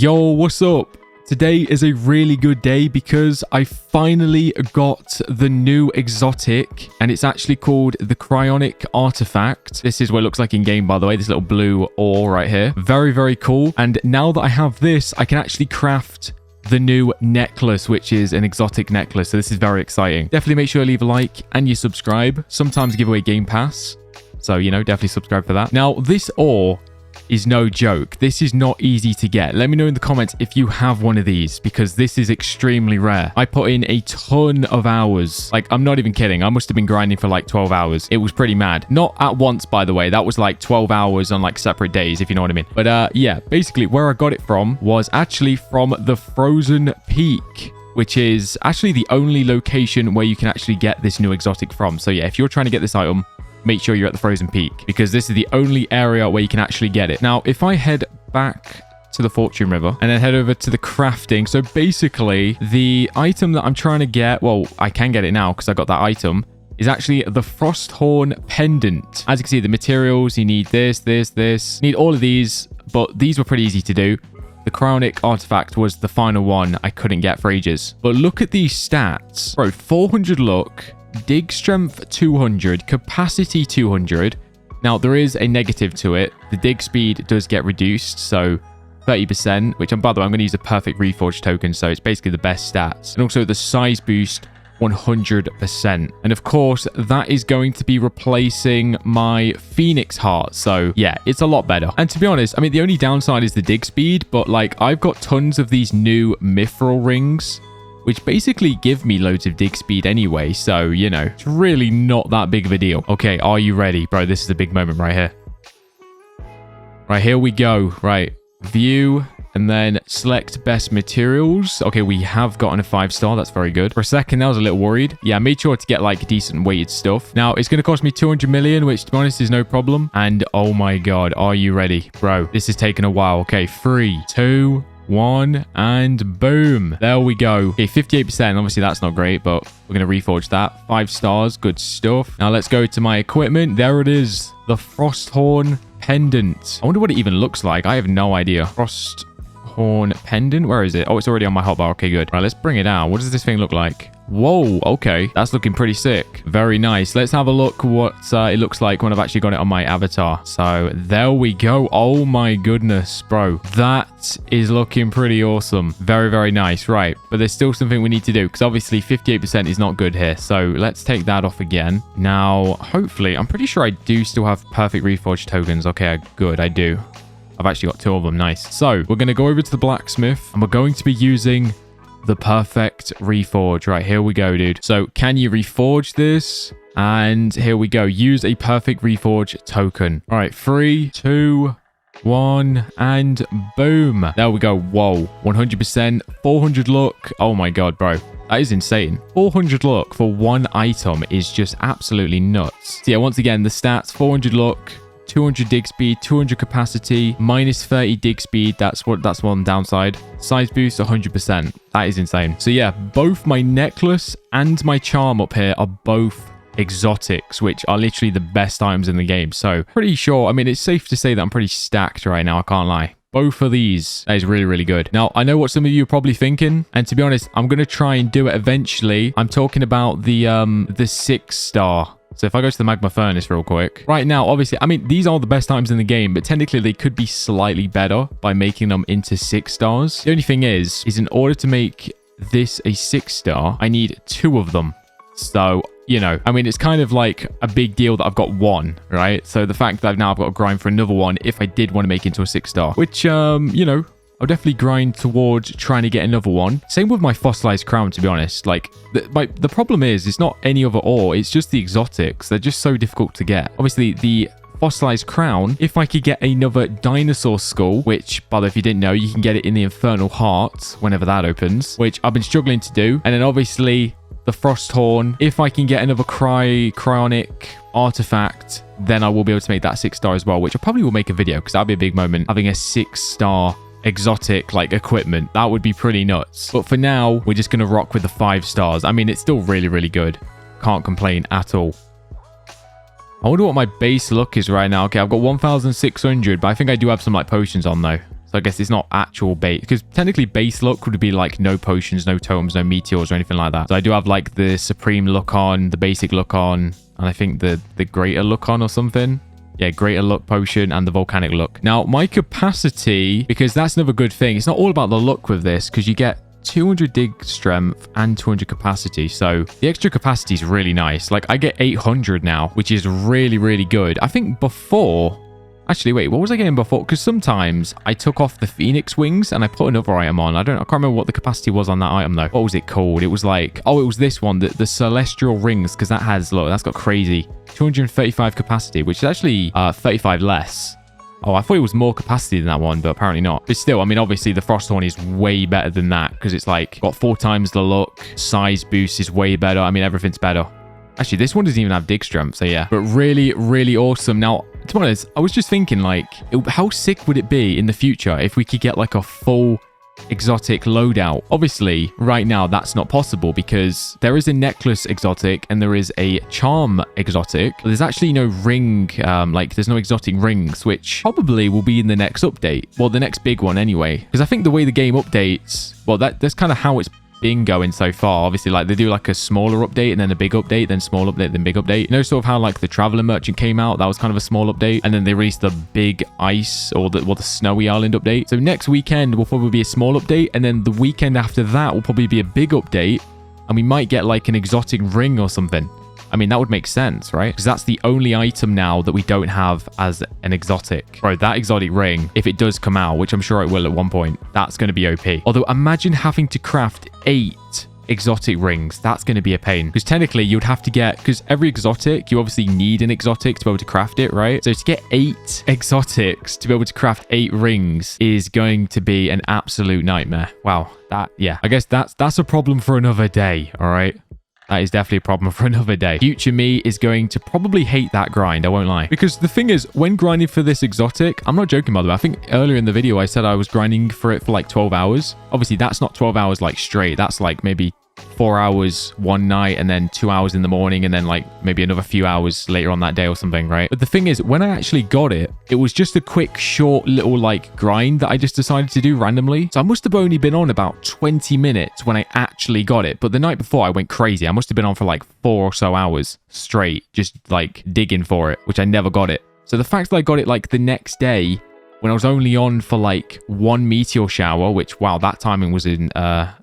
Yo, what's up? Today is a really good day because I finally got the new exotic and it's actually called the Cryonic Artifact. This is what it looks like in game, by the way, this little blue ore right here. Very, very cool. And now that I have this, I can actually craft the new necklace, which is an exotic necklace. So this is very exciting. Definitely make sure you leave a like and you subscribe. Sometimes give away Game Pass. So, you know, definitely subscribe for that. Now, this ore is no joke. This is not easy to get. Let me know in the comments if you have one of these because this is extremely rare. I put in a ton of hours. Like, I'm not even kidding. I must have been grinding for like 12 hours. It was pretty mad. Not at once, by the way. That was like 12 hours on like separate days, if you know what I mean. But yeah, basically where I got it from was actually from the Frozen Peak, which is actually the only location where you can actually get this new exotic from. So yeah, if you're trying to get this item, make sure you're at the Frozen Peak because this is the only area where you can actually get it. Now, if I head back to the Fortune River and then head over to the crafting. So basically, the item that I'm trying to get, well, I can get it now because I got that item, is actually the Frostthorn Pendant. As you can see, the materials, you need this, need all of these, but these were pretty easy to do. The Cryonic Artifact was the final one I couldn't get for ages. But look at these stats. Bro, 400 luck, dig strength 200, capacity 200. Now there is a negative to it. The dig speed does get reduced, so 30%, which by the way, I'm going to use a perfect reforged token, so it's basically the best stats. And also the size boost 100%. And of course, that is going to be replacing my Phoenix heart. So yeah, it's a lot better. And to be honest, I mean, the only downside is the dig speed, but like I've got tons of these new mithril rings, which basically give me loads of dig speed anyway. So, you know, it's really not that big of a deal. Okay, are you ready? Bro, this is a big moment right here. Right, here we go. Right, view and then select best materials. Okay, we have gotten a 5-star. That's very good. For a second, I was a little worried. Yeah, I made sure to get like decent weighted stuff. Now, it's going to cost me 200 million, which to be honest is no problem. And oh my God, are you ready? Bro, this is taking a while. Okay, 3, 2, 1 and boom, there we go. Okay, 58%. Obviously that's not great, but we're gonna reforge that. 5 stars, good stuff. Now let's go to my equipment. There it is, the Frosthorn Pendant. I wonder what it even looks like. I have no idea. Frosthorn Pendant, where is it? Oh, it's already on my hotbar. Okay, good. Right, let's bring it out. What does this thing look like? Whoa, okay, that's looking pretty sick. Very nice. Let's have a look what it looks like when I've actually got it on my avatar. So there we go. Oh my goodness, bro, that is looking pretty awesome. Very, very nice. Right, but there's still something we need to do because obviously 58% is not good here. So let's take that off again. Now, hopefully, I'm pretty sure I do still have perfect reforged tokens. Okay, good, I do. I've actually got 2 of them. Nice. So we're going to go over to the blacksmith and we're going to be using the perfect reforge. Right, here we go, dude. So can you reforge this? And here we go. Use a perfect reforge token. All right, 3, 2, 1 and boom. There we go. Whoa, 100%, 400 luck. Oh my God, bro, that is insane. 400 luck for one item is just absolutely nuts. So yeah, once again, the stats: 400 luck, 200 dig speed, 200 capacity, minus 30 dig speed. That's one downside. Size boost 100%. That is insane. So yeah, both my necklace and my charm up here are both exotics, which are literally the best items in the game. So pretty sure, I mean, it's safe to say that I'm pretty stacked right now. I can't lie. Both of these, that is really, really good. Now, I know what some of you are probably thinking, and to be honest, I'm going to try and do it eventually. I'm talking about the 6-star. So if I go to the magma furnace real quick. Right now, obviously, I mean, these are the best items in the game, but technically they could be slightly better by making them into 6 stars. The only thing is in order to make this a 6-star, I need 2 of them. So, you know, I mean, it's kind of like a big deal that I've got 1, right? So the fact that I've got to grind for another one if I did want to make it into a 6-star, which, you know, I'll definitely grind towards trying to get another one. Same with my fossilized crown, to be honest. Like, the problem is, it's not any other ore. It's just the exotics. They're just so difficult to get. Obviously, the fossilized crown, if I could get another dinosaur skull, which, by the way, if you didn't know, you can get it in the Infernal Heart whenever that opens, which I've been struggling to do. And then, obviously, the Frosthorn. If I can get another Cryonic Artifact, then I will be able to make that 6-star as well, which I probably will make a video because that'll be a big moment, having a 6-star exotic like equipment. That would be pretty nuts. But for now, we're just gonna rock with the 5 stars. I mean, it's still really, really good. Can't complain at all. I wonder what my base luck is right now. Okay, I've got 1,600, but I think I do have some like potions on though. So I guess it's not actual base, because technically base luck would be like no potions, no totems, no meteors or anything like that. So I do have like the supreme luck on, the basic luck on, and I think the greater luck on or something. Yeah, greater luck potion and the volcanic luck. Now, my capacity, because that's another good thing. It's not all about the luck with this, because you get 200 dig strength and 200 capacity. So the extra capacity is really nice. Like I get 800 now, which is really, really good. I think before... Actually, wait, what was I getting before? Because sometimes I took off the Phoenix wings and I put another item on. I can't remember what the capacity was on that item though. What was it called? It was like, oh, it was this one, the celestial rings, because that has, look, that's got crazy 235 capacity, which is actually 35 less. Oh, I thought it was more capacity than that one, but apparently not. But still, I mean, obviously the Frosthorn is way better than that because it's like got 4 times the luck. Size boost is way better. I mean, everything's better. Actually, this one doesn't even have dig strength, so yeah. But really, really awesome. Now, to be honest, I was just thinking, like, how sick would it be in the future if we could get, like, a full exotic loadout? Obviously, right now, that's not possible because there is a necklace exotic and there is a charm exotic. There's actually no ring, there's no exotic rings, which probably will be in the next update. Well, the next big one anyway. Because I think the way the game updates, well, that's kind of how it's been going so far. Obviously, like they do like a smaller update and then a big update, then small update, then big update. You know, sort of how like the Traveler Merchant came out, that was kind of a small update, and then they released the big ice or the snowy island update. So next weekend will probably be a small update, and then the weekend after that will probably be a big update, and we might get like an exotic ring or something. I mean, that would make sense, right? Because that's the only item now that we don't have as an exotic. Bro, that exotic ring, if it does come out, which I'm sure it will at one point, that's going to be OP. Although imagine having to craft 8 exotic rings. That's going to be a pain. Because technically you'd have to get, because every exotic, you obviously need an exotic to be able to craft it, right? So to get 8 exotics to be able to craft 8 rings is going to be an absolute nightmare. Wow. Yeah. I guess that's a problem for another day, all right? That is definitely a problem for another day. Future me is going to probably hate that grind, I won't lie. Because the thing is, when grinding for this exotic, I'm not joking by the way, I think earlier in the video I said I was grinding for it for like 12 hours. Obviously, that's not 12 hours like straight. That's like maybe 4 hours one night and then 2 hours in the morning and then like maybe another few hours later on that day or something, right? But the thing is, when I actually got it, it was just a quick, short little like grind that I just decided to do randomly. So I must have only been on about 20 minutes when I actually got it. But the night before I went crazy. I must have been on for like 4 or so hours straight, just like digging for it, which I never got it. So the fact that I got it like the next day when I was only on for like 1 meteor shower, which, wow, that timing was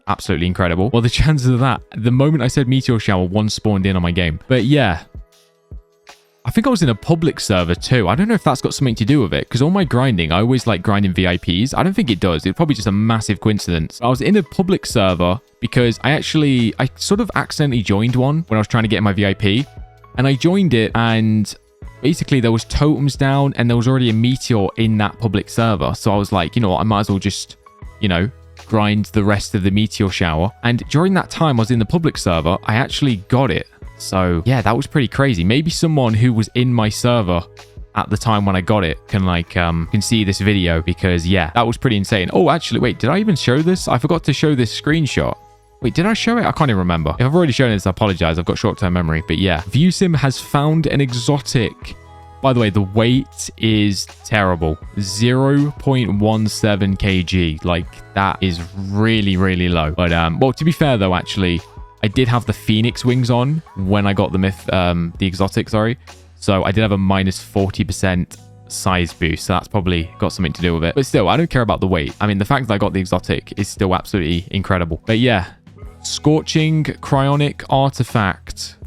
absolutely incredible. Well, the chances of that, the moment I said meteor shower, 1 spawned in on my game. But yeah, I think I was in a public server too. I don't know if that's got something to do with it, because all my grinding, I always like grinding VIPs. I don't think it does. It's probably just a massive coincidence. I was in a public server because I sort of accidentally joined one when I was trying to get my VIP. And I joined it and basically there was totems down and there was already a meteor in that public server. So I was like, you know what, I might as well just, you know, grind the rest of the meteor shower. And during that time I was in the public server, I actually got it. So yeah, that was pretty crazy. Maybe someone who was in my server at the time when I got it can see this video, because yeah, that was pretty insane. Oh, actually, wait, did I even show this? I forgot to show this screenshot. Wait, did I show it? I can't even remember. If I've already shown this, I apologize. I've got short-term memory. But yeah, ViewSim has found an exotic. By the way, the weight is terrible. 0.17 kg. Like, that is really, really low. But, well, to be fair, though, actually, I did have the Phoenix wings on when I got the exotic, sorry. So I did have a minus 40% size boost. So that's probably got something to do with it. But still, I don't care about the weight. I mean, the fact that I got the exotic is still absolutely incredible. But yeah, Scorching Cryonic Artifact.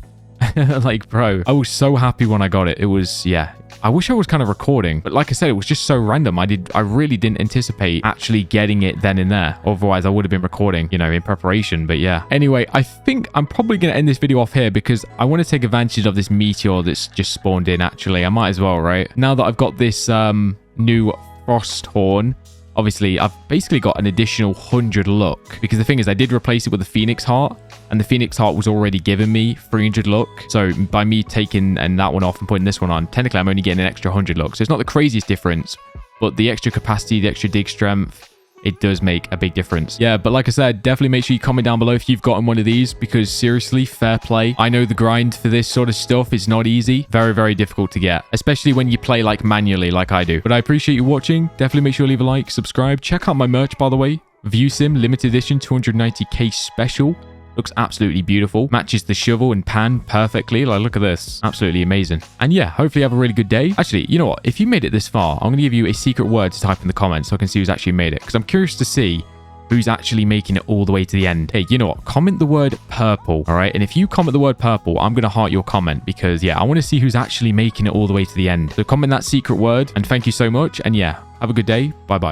Like, bro, I was so happy when I got it. It was, yeah. I wish I was kind of recording, but like I said, it was just so random. I really didn't anticipate actually getting it then and there. Otherwise, I would have been recording, you know, in preparation. But yeah. Anyway, I think I'm probably going to end this video off here because I want to take advantage of this meteor that's just spawned in, actually. I might as well, right? Now that I've got this new Frosthorn, obviously, I've basically got an additional 100 luck, because the thing is, I did replace it with the Phoenix Heart, and the Phoenix Heart was already giving me 300 luck. So by me taking that one off and putting this one on, technically I'm only getting an extra 100 luck. So it's not the craziest difference, but the extra capacity, the extra dig strength, it does make a big difference. Yeah, but like I said, definitely make sure you comment down below if you've gotten one of these, because seriously, fair play. I know the grind for this sort of stuff is not easy. Very, very difficult to get, especially when you play like manually like I do. But I appreciate you watching. Definitely make sure you leave a like, subscribe. Check out my merch, by the way. ViewSim limited edition 290k special. Looks absolutely beautiful. Matches the shovel and pan perfectly. Like, look at this. Absolutely amazing. And yeah, hopefully you have a really good day. Actually, you know what? If you made it this far, I'm going to give you a secret word to type in the comments so I can see who's actually made it. Because I'm curious to see who's actually making it all the way to the end. Hey, you know what? Comment the word purple, all right? And if you comment the word purple, I'm going to heart your comment because, yeah, I want to see who's actually making it all the way to the end. So comment that secret word, and thank you so much. And yeah, have a good day. Bye-bye.